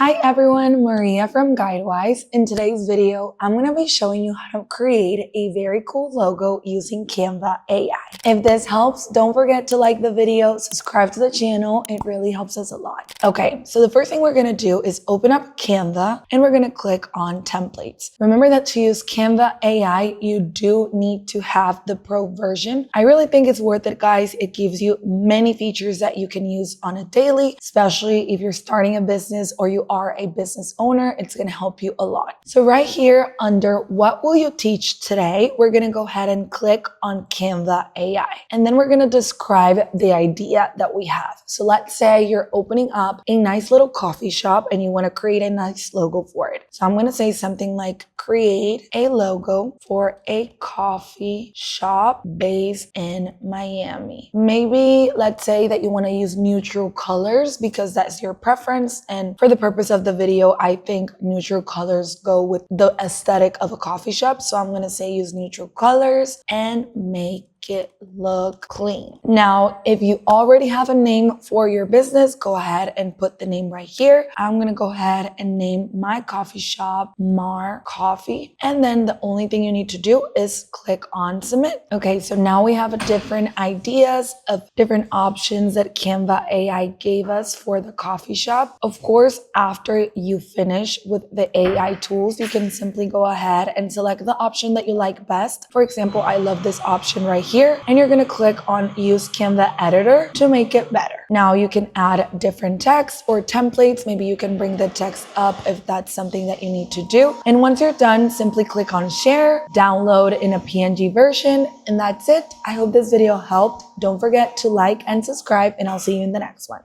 Hi everyone, Maria from GuideWise. In today's video, I'm going to be showing you how to create a very cool logo using Canva AI. If this helps, don't forget to like the video, subscribe to the channel. It really helps us a lot. Okay, so the first thing we're going to do is open up Canva and we're going to click on templates. Remember that to use Canva AI, you do need to have the pro version. I really think it's worth it, guys. It gives you many features that you can use on a daily, especially if you're starting a business or you are a business owner. It's going to help you a lot. So right here under what will you teach today, we're going to go ahead and click on Canva AI. And then we're going to describe the idea that we have. So let's say you're opening up a nice little coffee shop and you want to create a nice logo for it. So I'm going to say something like create a logo for a coffee shop based in Miami. Maybe let's say that you want to use neutral colors because that's your preference. And for the purpose of the video, I think neutral colors go with the aesthetic of a coffee shop. So I'm going to say use neutral colors and make it look clean. Now, if you already have a name for your business, go ahead and put the name right here. I'm going to go ahead and name my coffee shop Mar Coffee. And then the only thing you need to do is click on submit. Okay, so now we have different ideas of different options that Canva AI gave us for the coffee shop. Of course, after you finish with the AI tools, you can simply go ahead and select the option that you like best. For example, I love this option right here, and you're going to click on use Canva editor to make it better. Now you can add different text or templates. Maybe you can bring the text up if that's something that you need to do. And once you're done, simply click on share, download in a PNG version, and that's it. I hope this video helped. Don't forget to like and subscribe, and I'll see you in the next one.